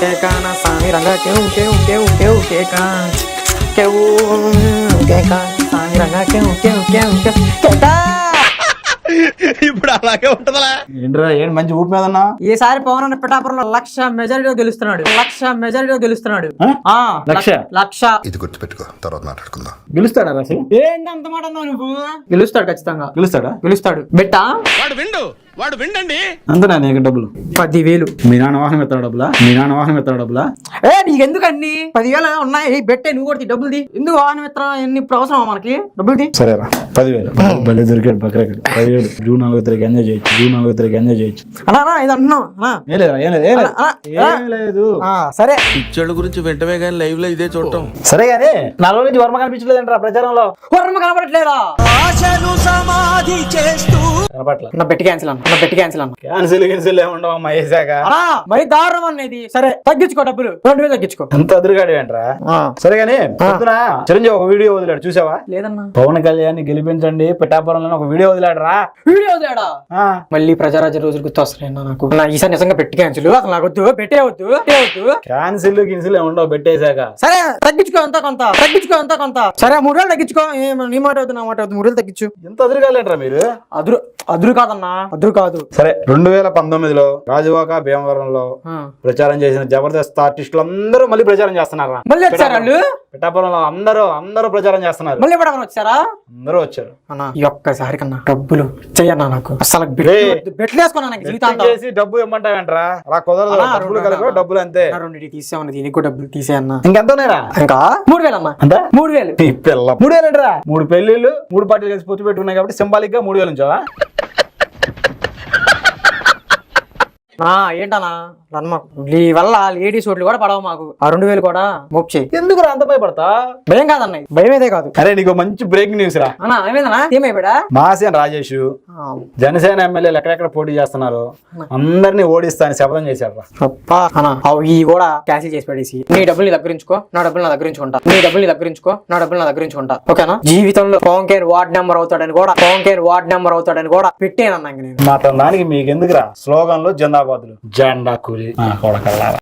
కేకా నా సామి రంగా కేవు కేవు కేవు కేవు కేకా కేవు కేకా సామి రంగా కేవు కేవు కేవు కేకా. ఇప్పుడు అలాగే ఉంటదా? ఏంట్రా ఏంటి మంచి ఊపి మీదన్నా? ఈసారి పవన్ అన్న పిఠాపురంలో 1,00,000 మెజారిటీలో గెలుస్తున్నాడు. 1,00,000 మెజారిటీలో గెలుస్తున్నాడు. ఆ? 1,00,000 ఇది గుర్తుపెట్టుకో, తర్వాత మాట్లాడుకుందాం. గెలుస్తాడా అసలు? ఏంటి అంత మాట అన్నావు నువ్వు? గెలుస్తాడు, ఖచ్చితంగా గెలుస్తాడా? గెలుస్తాడు. బెట్టా వాడు విండండి. అంతనా నీకు డబ్బులు? 10,000. మీ నాన్న వాహనం ఎత్తాడు డబ్బులా? మీ నాన్న వాహనం ఎత్తాడు డబ్బులా? నీకెందుకు అన్ని 10,000 ఉన్నాయి? బెట్టే నువ్వు కూడా డబ్బులు ది. ఎందుకు వాహనం ఎత్తరా? ఎన్ని ఇప్పుడు అవసరమా మనకి డబ్బులు ది? సరేరా 10,000 బలి దొరికాడు బక్రాకి. 10,000 జూన్ 4వ తారీఖు ఎంజాయ్ చేయొచ్చు. జూన్ 4వ తారీఖు ఎంజాయ్ చేయొచ్చు. అన్నా ఇది అంటున్నావు. ఏం లేదు ఏం లేదు. సరే పిచ్చోళ్ళ గురించి వెంటనే కానీ లైవ్ లో ఇదే చూడటం. సరే గానీ 4 రోజు వర్మ కనిపించలేదంటారా ప్రచారంలో? వర్మ కనపడట్లేదా? కనపట్ల. నా బెట్టి క్యాన్సిల్ అన్న. క్యాన్సిల్ ఏముండవమ్మా వేసాక. మరి దారుణం అనేది. సరే తగ్గించుకో డబ్బులు, 2,000 తగ్గించుకో. ఎంత అదురుగాడు ఏంట్రా? సరే గానీ పొద్దున చిరంజీవి ఒక వీడియో వదిలాడు, చూసావా? లేదన్నా. పవన్ కళ్యాణ్ గెలిపించండి పిఠాపురంలో ఒక వీడియో వదిలాడరా. వీడియో వదిలాడా? మళ్ళీ ప్రజారాజ్య రోజులు గుర్తొస్తున్నాయి నాకు. ఈసారి నిజంగా పెట్టి క్యాన్సిల్ అసలు నాకు వద్దు. పెట్టే వద్దు. క్యాన్సిల్ ఏముండవు పెట్టేశాక. సరే తగ్గించుకో ఎంత కొంత. సరే 3,000 తగ్గించుకో. నీ మాట వద్దు, నా మాట వద్దు. 3,000 తగ్గించు. ఎంత అదురుగాలేంట్రా మీరు? అదురు కాదన్నా, అదురు కాదు. సరే 2019లో రాజువాక భీమవరంలో ప్రచారం చేసిన జబర్దస్త్ ఆర్టిస్టులు అందరూ మళ్ళీ ప్రచారం చేస్తున్నారా? మళ్ళీ వచ్చారు వాళ్ళు పిఠాపురంలో అందరూ ప్రచారం చేస్తున్నారు. మళ్ళీ కూడా వచ్చారా? అందరూ వచ్చారు. అన్నా ఈ ఒక్కసారి కన్నా డబ్బులు చెయ్యన్నా నాకు. అసలు బెట్లు వేసుకున్నా నాకు జీవితాంతం. డబ్బు ఇమ్మంటావేంట్రా? అలా కుదరదు. డబ్బులు కలిపి డబ్బులు అంతే. 2 తీసేమన్నా, దీనికి డబ్బులు తీసేయన్నా. ఇంకెంత ఉన్నారా? ఇంకా 3,000 అన్నా. అంతే 3,000. 3,000 ఏంట్రా? 3 పెళ్లిళ్ళు 3 పార్టీలు కలిసి పొత్తు పెట్టుకున్నాయి కాబట్టి సింబాలిక్ గా 3,000 ఉంచావా? ఏంటన్నా నీ వల్ల లేడీస్ ఓట్లు కూడా పడవు మాకు. ఆ 2,000 కూడా మోప్ చేయి. ఎందుకు అంత భయపడతా? భయం కాదన్న, భయం ఏదే కాదు. అరే నీకు మంచి బ్రేకింగ్ న్యూస్ రా. అన్నా ఏమైందన్నా? ఏమైపోయా? మాసేన రాజేష్ జనసేన ఎమ్మెల్యేలు ఎక్కడెక్కడ పోటీ చేస్తున్నారు అందరినీ ఓడిస్తా అని శపథం చేశారు రా. ఈ కూడా క్యాన్సిల్ చేసి పడేసి నీ డబ్బులు నీ దగ్గరించుకో, నా డబ్బులు నా దగ్గరించుకుంటా. ఓకేనా? జీవితంలో పవన్ కళ్యాణ్ వార్డ్ నెంబర్ అవుతాడని కూడా పెట్టేనన్నా. మాత్రం దానికి మీకు ఎందుకురా స్లోగన్లు జెండాబాదులు జెండా కూలి కొడకల్లారా.